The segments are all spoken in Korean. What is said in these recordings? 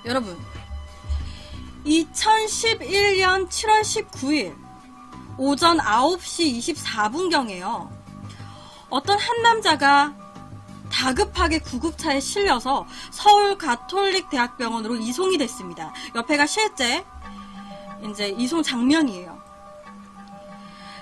여러분, 2011년 7월 19일 오전 9시 24분경에요. 어떤 한 남자가 다급하게 구급차에 실려서 서울 가톨릭대학병원으로 이송이 됐습니다. 옆에가 실제 이제 이송 장면이에요.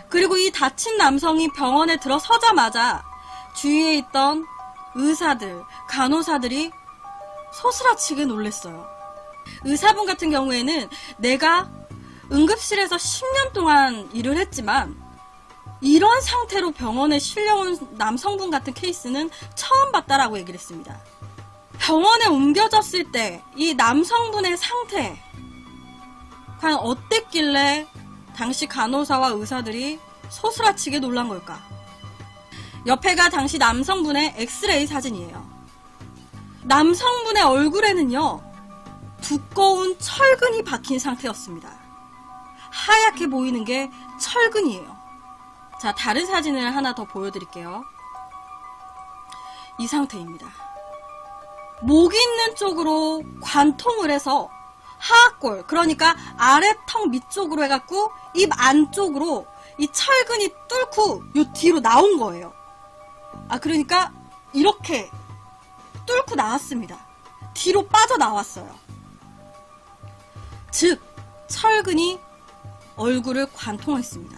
그리고 이 다친 남성이 병원에 들어서자마자 주위에 있던 의사들, 간호사들이 소스라치게 놀랬어요. 의사분 같은 경우에는 내가 응급실에서 10년 동안 일을 했지만 이런 상태로 병원에 실려온 남성분 같은 케이스는 처음 봤다라고 얘기를 했습니다. 병원에 옮겨졌을 때 이 남성분의 상태 과연 어땠길래 당시 간호사와 의사들이 소스라치게 놀란 걸까? 옆에가 당시 남성분의 엑스레이 사진이에요. 남성분의 얼굴에는요, 두꺼운 철근이 박힌 상태였습니다. 하얗게 보이는 게 철근이에요. 자, 다른 사진을 하나 더 보여드릴게요. 이 상태입니다. 목 있는 쪽으로 관통을 해서 하악골, 그러니까 아래턱 밑쪽으로 해갖고 입 안쪽으로 이 철근이 뚫고 요 뒤로 나온 거예요. 그러니까 이렇게 뚫고 나왔습니다. 뒤로 빠져나왔어요. 즉, 철근이 얼굴을 관통했습니다.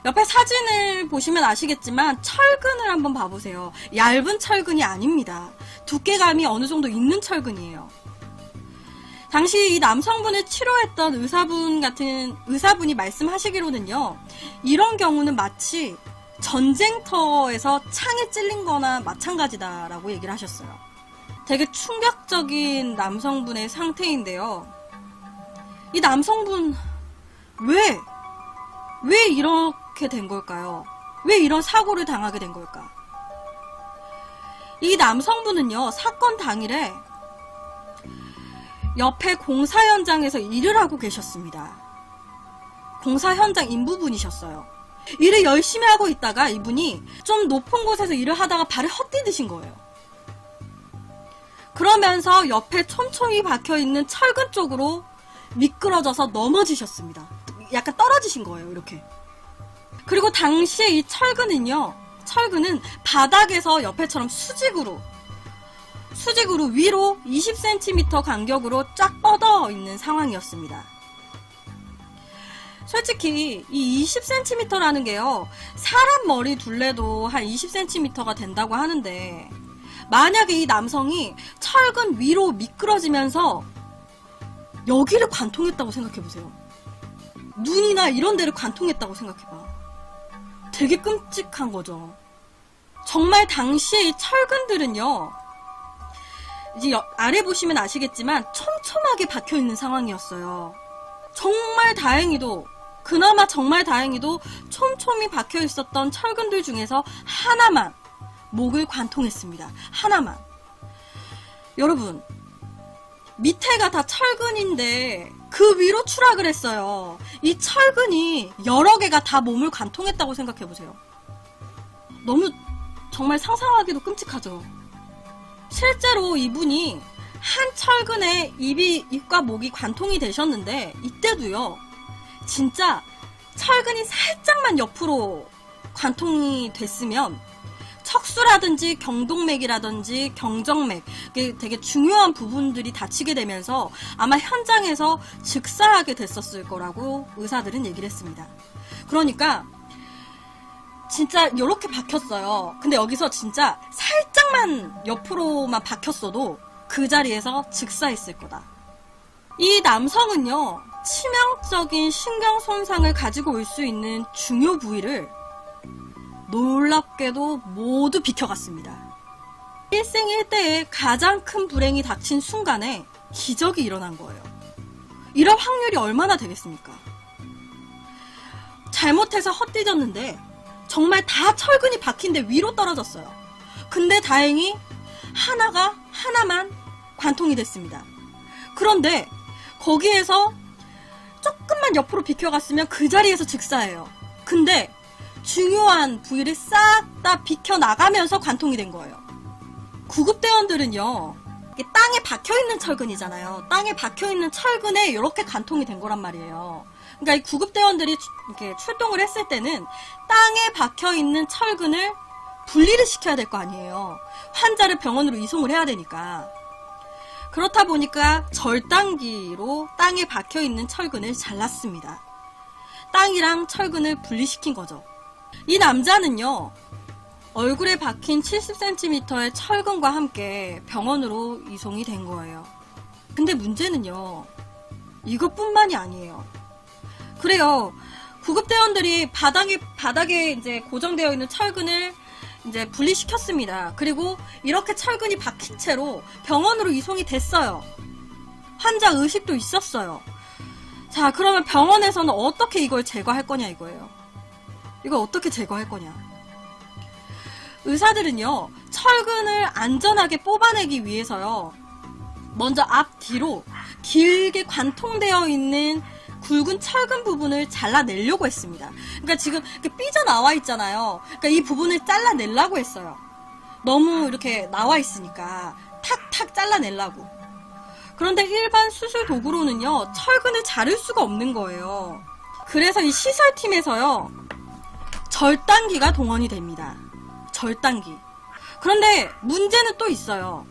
옆에 사진을 보시면 아시겠지만 철근을 한번 봐보세요. 얇은 철근이 아닙니다. 두께감이 어느 정도 있는 철근이에요. 당시 이 남성분을 치료했던 의사분이 말씀하시기로는요, 이런 경우는 마치 전쟁터에서 창에 찔린 거나 마찬가지다라고 얘기를 하셨어요. 되게 충격적인 남성분의 상태인데요. 이 남성분 왜 이렇게 된 걸까요? 왜 이런 사고를 당하게 된 걸까? 이 남성분은요, 사건 당일에 옆에 공사 현장에서 일을 하고 계셨습니다. 공사 현장 인부분이셨어요. 일을 열심히 하고 있다가 이분이 좀 높은 곳에서 일을 하다가 발을 헛디디신 거예요. 그러면서 옆에 촘촘히 박혀있는 철근 쪽으로 미끄러져서 넘어지셨습니다. 약간 떨어지신 거예요, 이렇게. 그리고 당시에 이 철근은 바닥에서 옆에처럼 수직으로 위로 20cm 간격으로 쫙 뻗어 있는 상황이었습니다. 솔직히 이 20cm라는 게요, 사람 머리 둘레도 한 20cm가 된다고 하는데, 만약에 이 남성이 철근 위로 미끄러지면서 여기를 관통했다고 생각해보세요. 눈이나 이런 데를 관통했다고 생각해봐. 되게 끔찍한 거죠. 정말 당시에 이 철근들은요, 이제 아래 보시면 아시겠지만 촘촘하게 박혀있는 상황이었어요. 그나마 정말 다행히도 촘촘히 박혀있었던 철근들 중에서 하나만 목을 관통했습니다. 하나만. 여러분, 밑에가 다 철근인데 그 위로 추락을 했어요. 이 철근이 여러 개가 다 몸을 관통했다고 생각해보세요. 너무 정말 상상하기도 끔찍하죠. 실제로 이분이 한 철근에 입과 목이 관통이 되셨는데, 이때도요, 진짜 철근이 살짝만 옆으로 관통이 됐으면 척수라든지 경동맥이라든지 경정맥, 되게 중요한 부분들이 다치게 되면서 아마 현장에서 즉사하게 됐었을 거라고 의사들은 얘기를 했습니다. 그러니까 진짜 이렇게 박혔어요. 근데 여기서 진짜 살짝만 옆으로만 박혔어도 그 자리에서 즉사했을 거다. 이 남성은요, 치명적인 신경 손상을 가지고 올 수 있는 중요 부위를 놀랍게도 모두 비켜갔습니다. 일생일대에 가장 큰 불행이 닥친 순간에 기적이 일어난 거예요. 이럴 확률이 얼마나 되겠습니까? 잘못해서 헛디뎠는데 정말 다 철근이 박힌 데 위로 떨어졌어요. 근데 다행히 하나만 관통이 됐습니다. 그런데 거기에서 조금만 옆으로 비켜갔으면 그 자리에서 즉사예요. 근데 중요한 부위를 싹 다 비켜나가면서 관통이 된 거예요. 구급대원들은요, 이게 땅에 박혀있는 철근이잖아요. 땅에 박혀있는 철근에 이렇게 관통이 된 거란 말이에요. 그러니까 이 구급대원들이 이렇게 출동을 했을 때는 땅에 박혀있는 철근을 분리를 시켜야 될 거 아니에요. 환자를 병원으로 이송을 해야 되니까. 그렇다 보니까 절단기로 땅에 박혀있는 철근을 잘랐습니다. 땅이랑 철근을 분리시킨 거죠. 이 남자는요, 얼굴에 박힌 70cm의 철근과 함께 병원으로 이송이 된 거예요. 근데 문제는요, 이것뿐만이 아니에요. 그래요. 구급대원들이 바닥에 이제 고정되어 있는 철근을 이제 분리시켰습니다. 그리고 이렇게 철근이 박힌 채로 병원으로 이송이 됐어요. 환자 의식도 있었어요. 자, 그러면 병원에서는 어떻게 이걸 제거할 거냐 이거예요. 이걸 어떻게 제거할 거냐. 의사들은요, 철근을 안전하게 뽑아내기 위해서요, 먼저 앞뒤로 길게 관통되어 있는 굵은 철근 부분을 잘라내려고 했습니다. 그러니까 지금 이렇게 삐져나와 있잖아요. 그러니까 이 부분을 잘라내려고 했어요. 너무 이렇게 나와 있으니까 탁탁 잘라내려고. 그런데 일반 수술 도구로는요, 철근을 자를 수가 없는 거예요. 그래서 이 시설팀에서요, 절단기가 동원이 됩니다. 절단기. 그런데 문제는 또 있어요.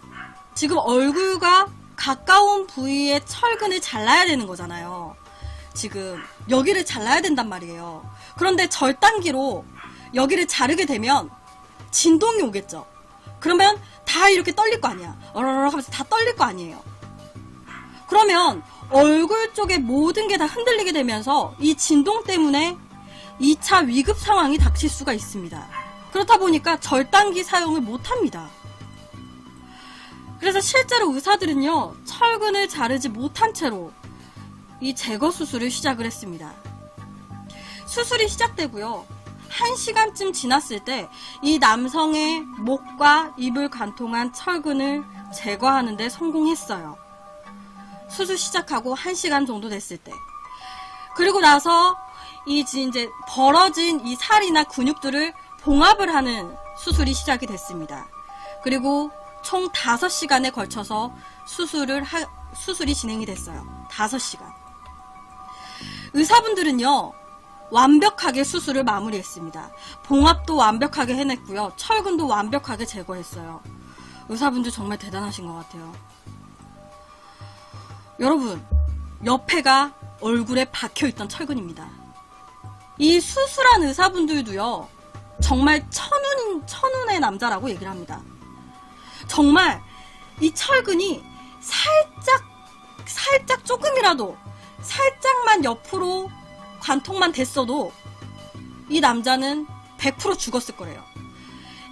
지금 얼굴과 가까운 부위의 철근을 잘라야 되는 거잖아요. 지금 여기를 잘라야 된단 말이에요. 그런데 절단기로 여기를 자르게 되면 진동이 오겠죠. 그러면 다 이렇게 떨릴 거 아니야. 어러러러 하면서 다 떨릴 거 아니에요. 그러면 얼굴 쪽에 모든 게 다 흔들리게 되면서 이 진동 때문에 2차 위급 상황이 닥칠 수가 있습니다. 그렇다 보니까 절단기 사용을 못합니다. 그래서 실제로 의사들은요, 철근을 자르지 못한 채로 이 제거 수술을 시작을 했습니다. 수술이 시작되고요. 1시간쯤 지났을 때 이 남성의 목과 입을 관통한 철근을 제거하는 데 성공했어요. 수술 시작하고 1시간 정도 됐을 때. 그리고 나서 이제 벌어진 이 살이나 근육들을 봉합을 하는 수술이 시작이 됐습니다. 그리고 총 5시간에 걸쳐서 수술이 진행이 됐어요. 5시간. 의사분들은요, 완벽하게 수술을 마무리했습니다. 봉합도 완벽하게 해냈고요. 철근도 완벽하게 제거했어요. 의사분들 정말 대단하신 것 같아요. 여러분, 옆에가 얼굴에 박혀있던 철근입니다. 이 수술한 의사분들도요, 정말 천운의 남자라고 얘기를 합니다. 정말 이 철근이 살짝 조금이라도 살짝만 옆으로 관통만 됐어도 이 남자는 100% 죽었을 거래요.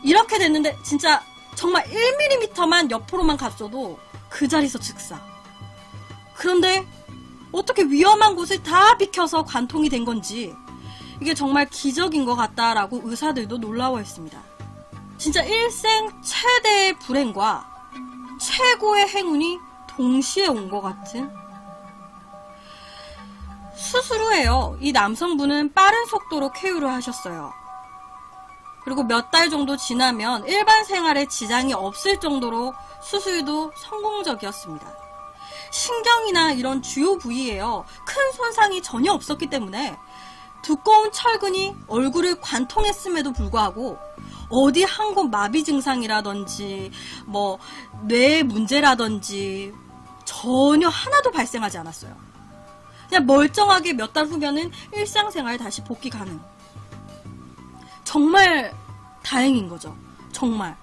이렇게 됐는데 진짜 정말 1mm만 옆으로만 갔어도 그 자리에서 즉사. 그런데 어떻게 위험한 곳을 다 비켜서 관통이 된 건지 이게 정말 기적인 것 같다라고 의사들도 놀라워했습니다. 진짜 일생 최대의 불행과 최고의 행운이 동시에 온 것 같은. 수술 후에요, 이 남성분은 빠른 속도로 쾌유를 하셨어요. 그리고 몇 달 정도 지나면 일반 생활에 지장이 없을 정도로 수술도 성공적이었습니다. 신경이나 이런 주요 부위에요, 큰 손상이 전혀 없었기 때문에 두꺼운 철근이 얼굴을 관통했음에도 불구하고 어디 한 곳 마비 증상이라든지 뭐 뇌 문제라든지 전혀 하나도 발생하지 않았어요. 그냥 멀쩡하게 몇 달 후면은 일상생활 다시 복귀 가능. 정말 다행인 거죠. 정말.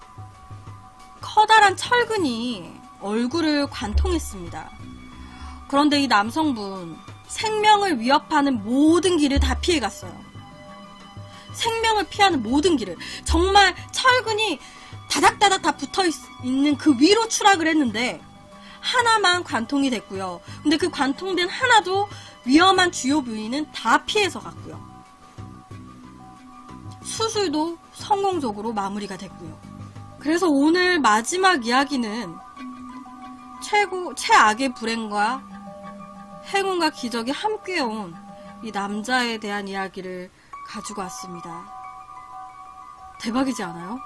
커다란 철근이 얼굴을 관통했습니다. 그런데 이 남성분, 생명을 위협하는 모든 길을 다 피해갔어요. 생명을 피하는 모든 길을. 정말 철근이 다닥다닥 다 붙어있는 그 위로 추락을 했는데 하나만 관통이 됐고요. 근데 그 관통된 하나도 위험한 주요 부위는 다 피해서 갔고요. 수술도 성공적으로 마무리가 됐고요. 그래서 오늘 마지막 이야기는 최악의 불행과 행운과 기적이 함께 온 이 남자에 대한 이야기를 가지고 왔습니다. 대박이지 않아요?